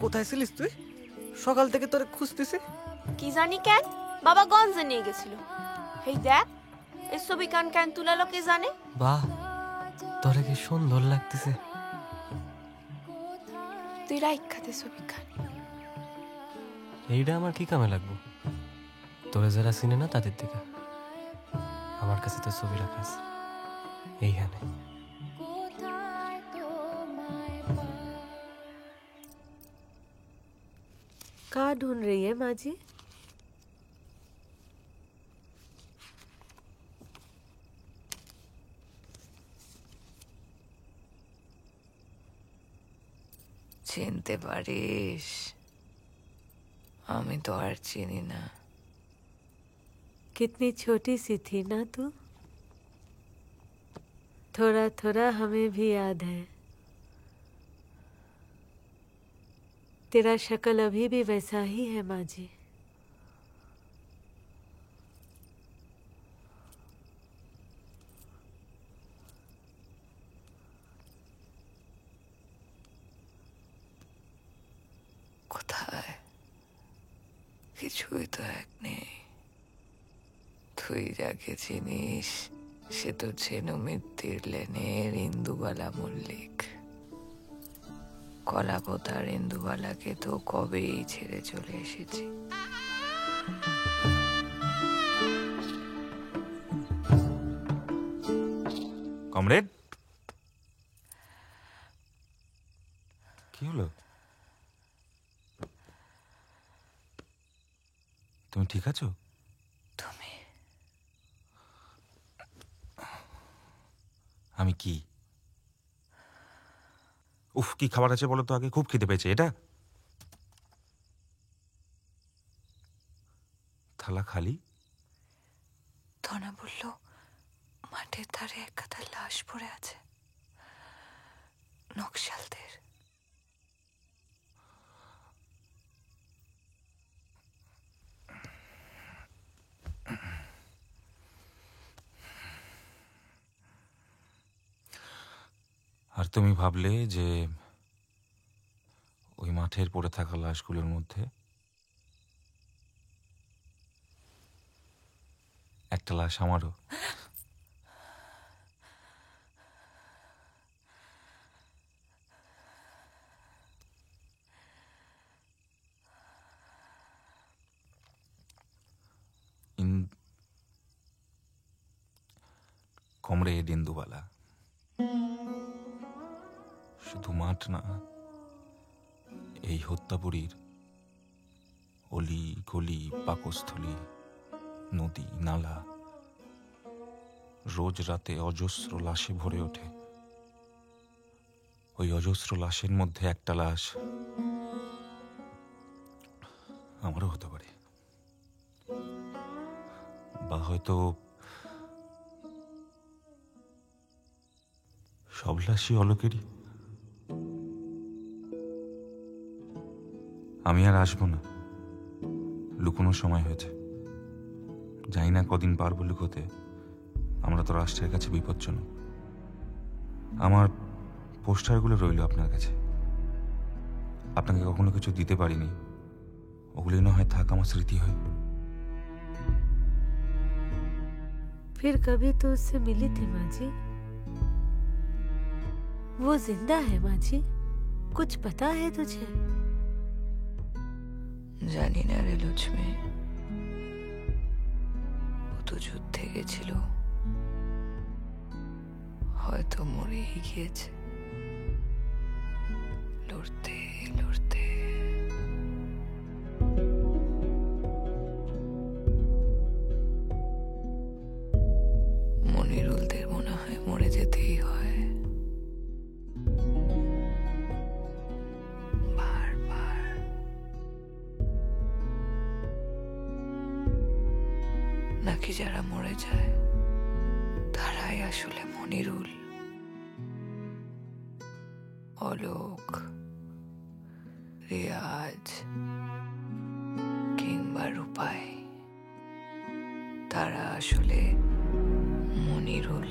কোথায় ছিলিস তুই? সকাল থেকে তোরে খুঁজতেছি। কি জানি কেন বাবা গঞ্জে নিয়ে গেছিল। এই দেখ এই ছবি কেন তুলালো কে জানে। বাহ, তোরে কি সুন্দর লাগতেছে। তুই রাইখাতে ছবি খান। এইটা আমার কি কামে লাগবো? তোরে যারা চিনে না তাদের দিকে আমার কাছে তো ছবি রাখা আছে এইখানে। कहाँ ढूंढ रही है माँ जी? চিনতে পারিস? আমি তো আর চিনি না। कितनी छोटी सी थी ना तू। थोड़ा थोड़ा हमें भी याद है। तेरा शक्ल अभी भी वैसा ही है माँ जी। কোথায়? কিছুই তো এক নেই। তুই যাকে চিনিস সে তো ছেনু মিত্তির লেনের ইন্দুবালা মল্লিক। কলাপতার ইন্দুবালাকে তো কবেই ছেড়ে চলে এসেছি। কমরেড, কি হলো? তুমি ঠিক আছো? তুমি আমি কি? উফ, কি খাবার আছে বলো তো আগে, খুব খিদে পেয়েছে। এটা থালা খালি। ধনা বলল মাঠের ধারে এক গাদা লাশ পড়ে আছে, নকশালদের। আর তুমি ভাবলে যে ওই মাঠের পড়ে থাকা লাশগুলোর মধ্যে একটা লাশ আমারও। কমরেড ইন্দুবালা। শুধু মাঠ না, এই হত্যাপুরীর অলি গলি, পাকস্থলী, নদী নালা রোজ রাতে অজস্র লাশে ভরে ওঠে। ওই অজস্র লাশের মধ্যে একটা লাশ আমারও হতে পারে, বা হয়তো সব লাশই অলোকেরই। আমি আর আসবো না, লুকোনোর সময় হয়েছে। জানি না কদিন পারবো লুকোতে। আমরা তো রাষ্ট্রের কাছে বিপজ্জনক। আমার পোস্টারগুলো রইল আপনার কাছে। আপনাকে কখনো কিছু দিতে পারিনি, ওগুলি না হয় থাক আমার স্মৃতি হয়ে। फिर कभी तो उससे मिली थी माँ जी। वो जिंदा है माँ जी, कुछ पता है तुझे? জানি না রে লক্ষ্মী, ও তো যুদ্ধে গেছিল, হয়তো মরেই গিয়েছে লড়তে লড়তে। মনিরুলদের মনে হয় মরে যেতেই হয় বারবার। নাকি যারা মরে যায় তারাই আসলে মনিরুল, অলোক, রিয়াজ কিংবা রূপাই, তারা আসলে মনিরুল।